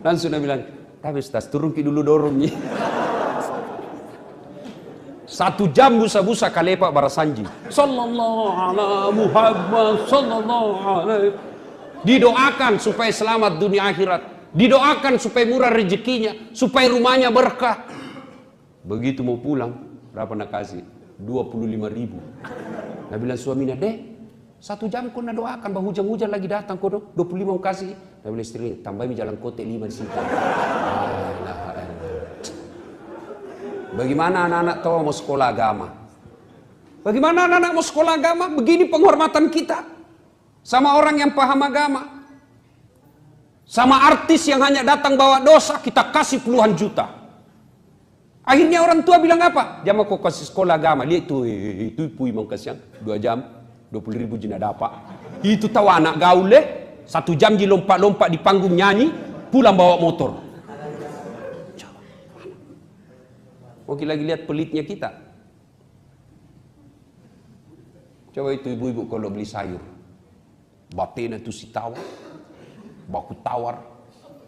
S1: Langsung dia bilang, tapi Ustaz turun ki dulu dorongnya. 1 jam busa-busa kalepak barasanji. Sallallahu alaihi Muhammad sallallahu alaihi. Didoakan supaya selamat dunia akhirat. Didoakan supaya murah rezekinya, supaya rumahnya berkah. Begitu mau pulang, berapa nak kasih? 25.000. Nah bilang suaminya, "Dek, 1 jam kau nak doakan, bah hujan-hujan lagi datang kau 25 kasih." Nah bilang istrinya, "Tambahin jalan kotek 5 di situ." Bagaimana anak-anak tahu mau sekolah agama? Bagaimana anak-anak mau sekolah agama? Begini penghormatan kita sama orang yang paham agama. Sama artis yang hanya datang bawa dosa, kita kasih puluhan juta. Akhirnya orang tua bilang apa? Dia mau kau kasih sekolah agama. Dia itu pui mau kasih 2 jam 20.000 jina dapat. Itu tahu anak gaul 1 jam di lompat-lompat di panggung nyanyi, pulang bawa motor. Oke lagi lihat pelitnya kita. Coba itu ibu-ibu kalau beli sayur. Batena itu si tawar. Baku tawar.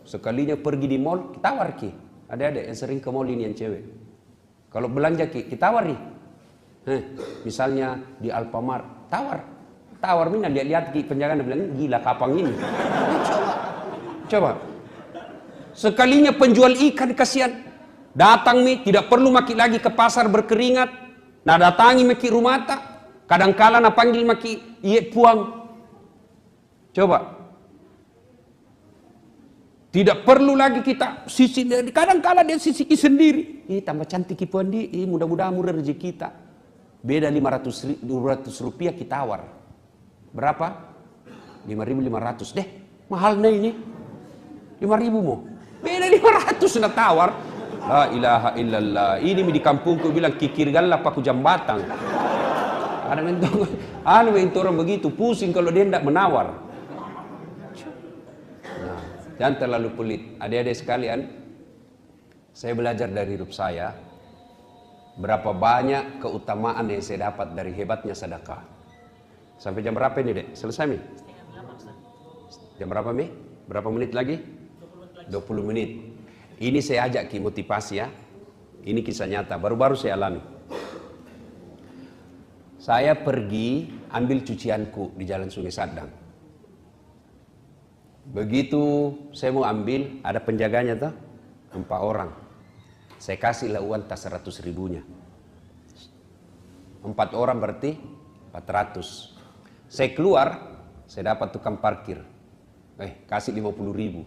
S1: Sekalinya pergi di mall, tawar ki. Ada-ada yang sering ke mall ini yang cewek. Kalau belanja ki, tawar nih. Misalnya di Alfamart, tawar. Tawar mina lihat ki penjaga bilang gila kapang ini. Coba. Sekalinya penjual ikan kasihan. Datang nih, tidak perlu maki lagi ke pasar berkeringat. Nah datangi maki rumah tak. Kadang-kala na panggil maki iye puang. Coba. Tidak perlu lagi kita sisi, kadang-kala dia sisiki sendiri. Tambah cantik puan di, mudah-mudahan murah rezeki kita. Beda 200 rupiah kita tawar. Berapa? 5.500 deh. Mahal nih ini. 5.000 mau. Beda 500 na tawar. La ilaha illallah. Ini di kampungku bilang kikir galap aku jambatan. Ada orang begitu pusing kalau dia tidak menawar. Nah, jangan terlalu pelit. Adik-adik sekalian, saya belajar dari hidup saya berapa banyak keutamaan yang saya dapat dari hebatnya sedekah. Sampai jam berapa ini, Dek? Selesai, Mi? Jam berapa, Mi? Berapa menit lagi? 20 menit. Ini saya ajak ki motivasi ya. Ini kisah nyata, baru-baru saya alami. Saya pergi ambil cucianku di Jalan Sungai Sadang. Begitu saya mau ambil, ada penjaganya tuh, 4 orang. Saya kasihlah uang tas 100 ribunya. 4 orang berarti 400. Saya keluar, saya dapat tukang parkir. Kasih 50 ribu.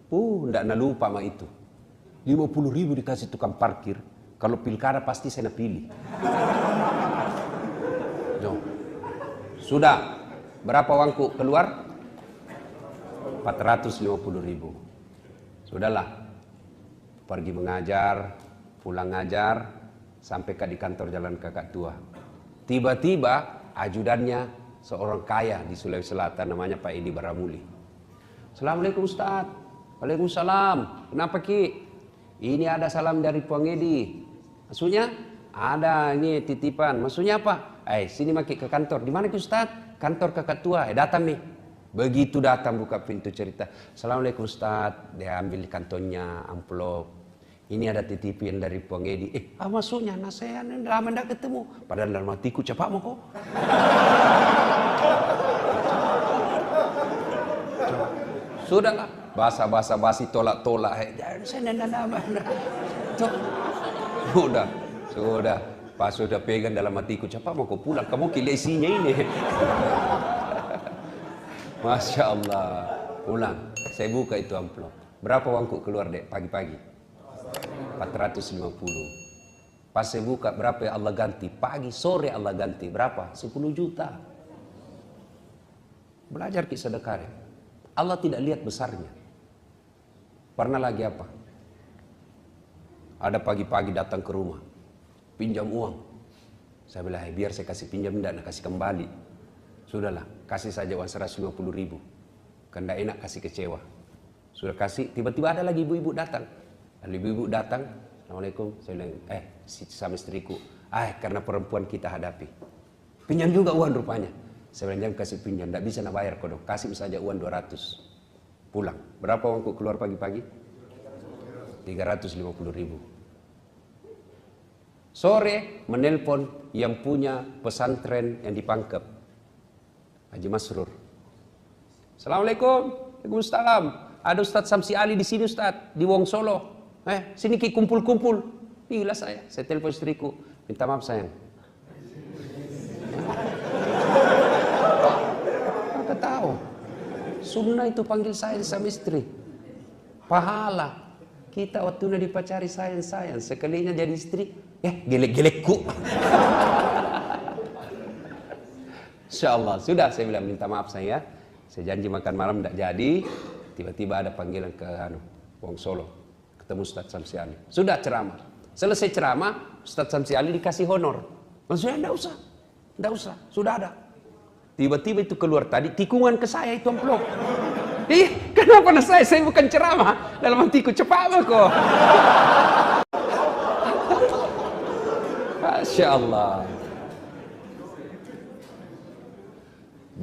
S1: Nggak lupa sama itu. 50 ribu dikasih tukang parkir. Kalau pilkada pasti saya pilih. Sudah, berapa uangku keluar? 450 ribu. Sudahlah, pergi mengajar, pulang ngajar, sampai di kantor Jalan Kakak Tua. Tiba-tiba ajudannya seorang kaya di Sulawesi Selatan, namanya Pak Edi Baramuli. Assalamualaikum Ustaz. Waalaikumsalam. Kenapa Ki? Ini ada salam dari Puang Edi. Maksudnya? Ada ini titipan. Maksudnya apa? Sini maki ke kantor. Di mana Ki Ustaz? Kantor Kakak Tua. Datang nih. Begitu datang buka pintu cerita. Assalamualaikum Ustaz. Dia ambil kantongnya, amplop. Ini ada titipan dari Puang Edi. Maksudnya? Nah saya lama tidak ketemu. Padahal dalam hatiku cepat mau kok. Sudahlah. Basa-basi tolak-tolak. Saya tidak nama. Sudah. Pas sudah pegang dalam hatiku, cepat mau kau pulang, kamu kilesinya ini. Masya Allah. Pulang, saya buka itu amplop. Berapa uangku keluar, Dek, pagi-pagi? 450. Pas saya buka, berapa ya Allah ganti? Pagi, sore Allah ganti. Berapa? 10 juta. Belajar kisah sedekah. Allah tidak lihat besarnya. Pernah lagi apa? Ada pagi-pagi datang ke rumah. Pinjam uang. Saya bilang, biar saya kasih pinjam, tidak kasih kembali. Sudahlah, kasih saja uang 150 ribu. Kan tidak enak kasih kecewa. Sudah kasih, tiba-tiba ada lagi ibu-ibu datang. Lalu ibu-ibu datang, Assalamualaikum. Saya bilang, sama istriku. Karena perempuan kita hadapi. Pinjam juga uang rupanya. Saya bilang, jangan kasih pinjam, tidak bisa nak bayar kodok. Kasih saja uang 200. Pulang. Berapa uangku keluar pagi-pagi? 350 ribu. Sore menelpon yang punya pesantren yang di Pangkep, Haji Masrur. Assalamualaikum. Waalaikumsalam. Ada Ustadz Samsi Ali di sini Ustadz, di Wong Solo. Sini ki kumpul-kumpul. Gila saya telepon istriku. Minta maaf sayang. Apa tahu? Sunnah itu panggil sayang sama istri. Pahala. Kita waktu dipacari sayang-sayang. Sekalinya jadi istri. Gelek-gelekku. Insyaallah. Sudah saya bilang minta maaf saya. Saya janji makan malam tidak jadi. Tiba-tiba ada panggilan ke Wong Solo. Ketemu Ustadz Samsi Ali. Sudah ceramah. Selesai ceramah, Ustadz Samsi Ali dikasih honor. Maksudnya tidak usah. Sudah ada. Tiba-tiba itu keluar tadi tikungan ke saya itu amplop. Kenapa saya bukan ceramah? Dalam hatiku cepat kok. Masya Allah.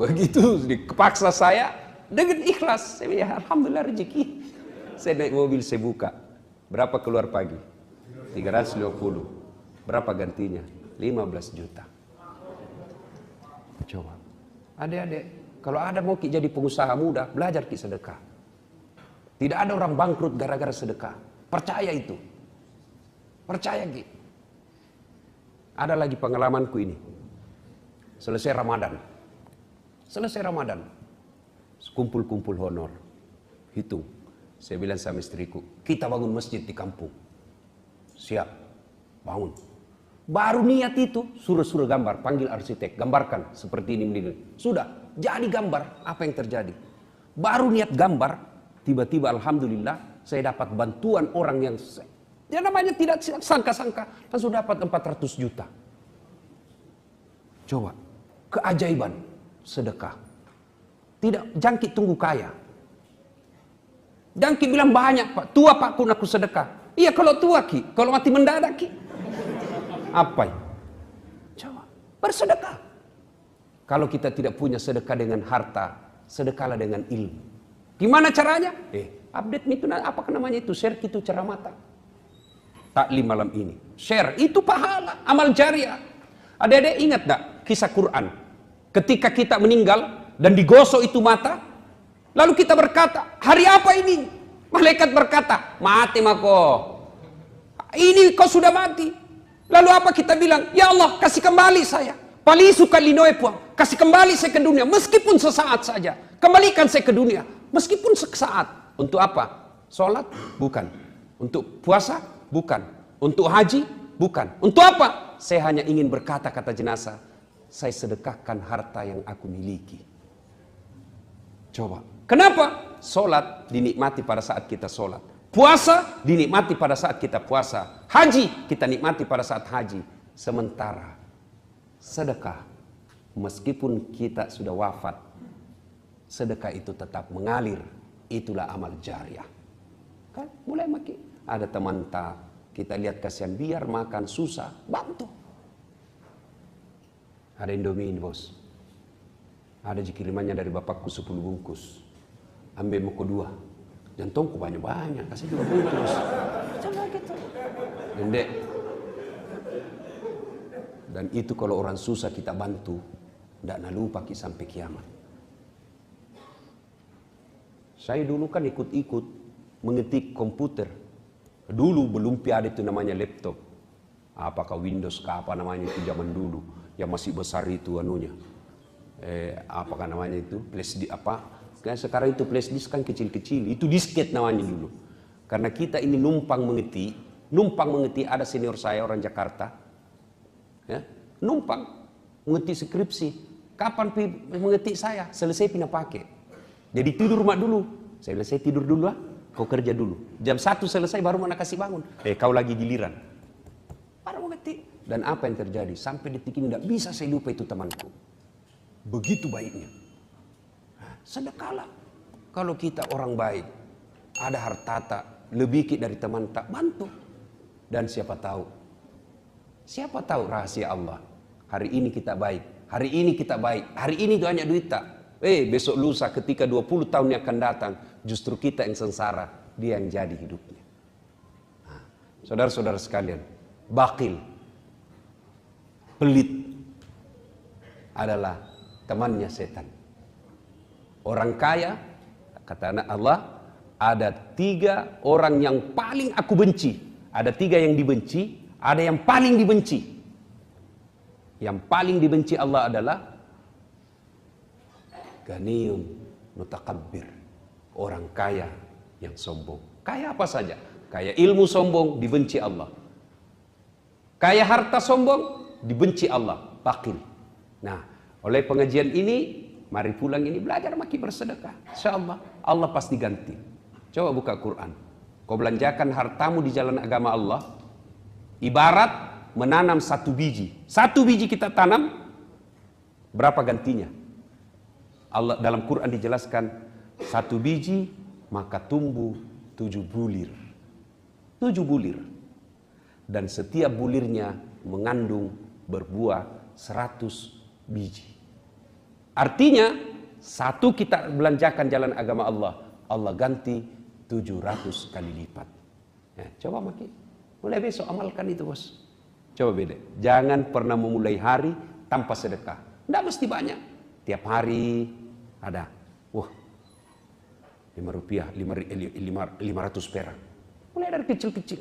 S1: Begitu dipaksa saya dengan ikhlas. Saya bilang, ya, alhamdulillah rezeki. Saya naik mobil, saya buka. Berapa keluar pagi? 350. Berapa gantinya? 15 juta. Coba. Adik-adik, kalau ada mau jadi pengusaha muda, belajar sedekah. Tidak ada orang bangkrut gara-gara sedekah. Percaya itu. Percaya Ki. Ada lagi pengalamanku ini. Selesai Ramadan. Kumpul-kumpul honor. Hitung. Saya bilang sama istriku, kita bangun masjid di kampung. Siap. Bangun. Baru niat itu, suruh gambar, panggil arsitek, gambarkan seperti ini. Sudah, jadi gambar. Apa yang terjadi? Baru niat gambar, tiba-tiba alhamdulillah saya dapat bantuan orang yang namanya tidak sangka-sangka, langsung dapat 400 juta. Coba, keajaiban sedekah. Tidak jangkit tunggu kaya. Jangkit bilang banyak Pak, tua Pak kun aku sedekah. Iya kalau tua Ki, kalau mati mendadak Ki. Apa ya? Coba, bersedekah. Kalau kita tidak punya sedekah dengan harta, sedekahlah dengan ilmu. Gimana caranya? Update itu apa namanya itu? Share itu ceramata. Taklim malam ini. Share itu pahala, amal jariah. Adik-adik ingat tak kisah Quran? Ketika kita meninggal dan digosok itu mata, lalu kita berkata, hari apa ini? Malaikat berkata, mati mako. Ini kau sudah mati. Lalu apa kita bilang? Ya Allah, kasih kembali saya. Palisu kalinoe puang. Kasih kembali saya ke dunia, meskipun sesaat saja. Kembalikan saya ke dunia, meskipun sesaat. Untuk apa? Sholat? Bukan. Untuk puasa? Bukan. Untuk haji? Bukan. Untuk apa? Saya hanya ingin berkata kata jenazah, saya sedekahkan harta yang aku miliki. Coba. Kenapa? Sholat dinikmati pada saat kita sholat. Puasa dinikmati pada saat kita puasa. Haji kita nikmati pada saat haji. Sementara sedekah, meskipun kita sudah wafat, sedekah itu tetap mengalir. Itulah amal jariah. Kan mulai makin ada teman tak, kita lihat kasihan biar makan susah, bantu. Ada Indomie ini bos. Ada kirimannya dari bapakku 10 bungkus. Ambil muka 2. Jantungku banyak-banyak, kasih 2 bungkus. Coba gitu. Dendek. Dan itu kalau orang susah kita bantu, tidak lupa sampai kiamat. Saya dulu kan ikut-ikut mengetik komputer. Dulu belum ada itu namanya laptop. Apakah Windows ke apa namanya itu zaman dulu. Yang masih besar itu anunya. Apakah namanya itu? Flash disk apa? Sekarang itu flash disk kan kecil-kecil. Itu disket namanya dulu. Karena kita ini numpang mengetik ada senior saya orang Jakarta. Ya, numpang mengetik skripsi. Kapan mengetik saya? Selesai pindah pakai. Jadi tidur rumah dulu. Saya bilang, saya tidur dulu lah. Kau kerja dulu. Jam 1 selesai baru mana kasih bangun. Kau lagi giliran. Baru mengetik. Dan apa yang terjadi? Sampai detik ini tidak bisa saya lupa itu temanku. Begitu baiknya. Sedekahlah. Kalau kita orang baik, ada harta tak, lebih dari teman tak, bantu. Dan siapa tahu rahasia Allah. Hari ini kita baik, hari ini kita baik, hari ini banyak duit tak. Besok lusa ketika 20 tahun yang akan datang, justru kita yang sengsara, dia yang jadi hidupnya. Saudara-saudara sekalian, bakil, pelit adalah temannya setan. Orang kaya, kata anak Allah, ada 3 orang yang paling aku benci. Ada 3 yang dibenci, ada yang paling dibenci. Yang paling dibenci Allah adalah ganiyun mutakabbir. Orang kaya yang sombong. Kaya apa saja? Kaya ilmu sombong, dibenci Allah. Kaya harta sombong, dibenci Allah. Bakil. Nah, oleh pengajian ini, mari pulang ini belajar makin bersedekah. InsyaAllah Allah pasti ganti. Coba buka Quran. Kau belanjakan hartamu di jalan agama Allah. Ibarat menanam 1 biji. 1 biji kita tanam, berapa gantinya? Allah dalam Quran dijelaskan 1 biji maka tumbuh 7 bulir. 7 bulir. Dan setiap bulirnya mengandung berbuah 100 biji. Artinya, satu kita belanjakan jalan agama Allah, Allah ganti 700 kali lipat. Ya, coba mulai besok amalkan itu, bos. Coba beda. Jangan pernah memulai hari tanpa sedekah. Tidak mesti banyak. Tiap hari ada. Wah, 5 rupiah, 500 perak. Mulai dari kecil-kecil.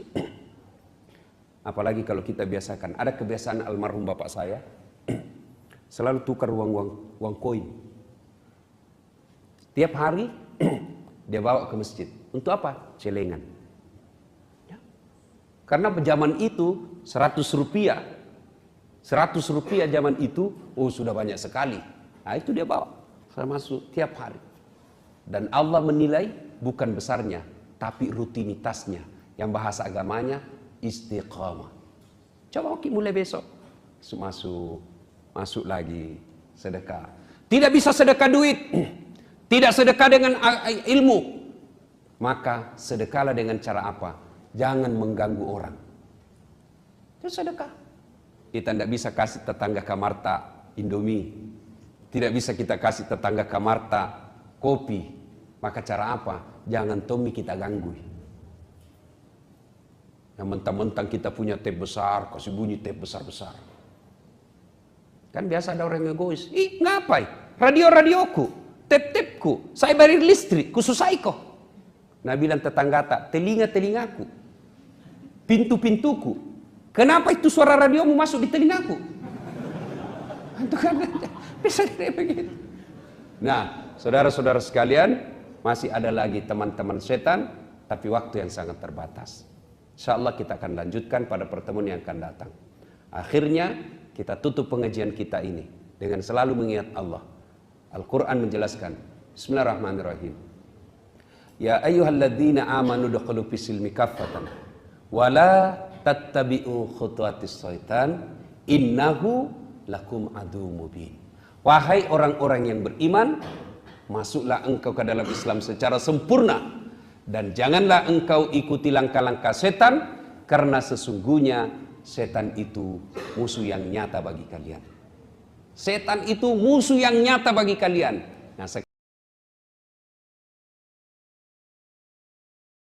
S1: Apalagi kalau kita biasakan. Ada kebiasaan almarhum bapak saya. Selalu tukar uang koin. Tiap hari dia bawa ke masjid. Untuk apa? Celengan. Ya. Karena zaman itu 100 rupiah. 100 rupiah zaman itu, oh sudah banyak sekali. Nah itu dia bawa. Termasuk tiap hari. Dan Allah menilai bukan besarnya, tapi rutinitasnya. Yang bahasa agamanya istiqamah. Coba mulai besok. Masuk lagi sedekah. Tidak bisa sedekah duit. Tidak sedekah dengan ilmu. Maka sedekahlah dengan cara apa? Jangan mengganggu orang. Itu sedekah. Kita tidak bisa kasih tetangga kamarta Indomie. Tidak bisa kita kasih tetangga kamarta kopi. Maka cara apa? Jangan Tommy kita ganggu. Yang mentang-mentang kita punya teh besar, kasih bunyi teh besar-besar. Kan biasa ada orang yang egois. Ih, ngapain? Radio-radioku, tep-tepku, saya bayar listrik, khusus kok. Nah bilang tetangga tak, telinga-telingaku, pintu-pintuku. Kenapa itu suara radiomu masuk di telingaku? Itu kan bisa kayak begitu. Nah, saudara-saudara sekalian, masih ada lagi teman-teman setan, tapi waktu yang sangat terbatas. Insya Allah kita akan lanjutkan pada pertemuan yang akan datang. Akhirnya kita tutup pengajian kita ini dengan selalu mengingat Allah. Al-Quran menjelaskan, Bismillahirrahmanirrahim. Ya ayyuhalladzina amanu dukhulu fis-silmi kaffatan wa la tattabi'u khutuwatis syaitan innahu lakum adu mubin. Wahai orang-orang yang beriman, masuklah engkau ke dalam Islam secara sempurna dan janganlah engkau ikuti langkah-langkah setan karena sesungguhnya setan itu musuh yang nyata bagi kalian. Setan itu musuh yang nyata bagi kalian. Nah,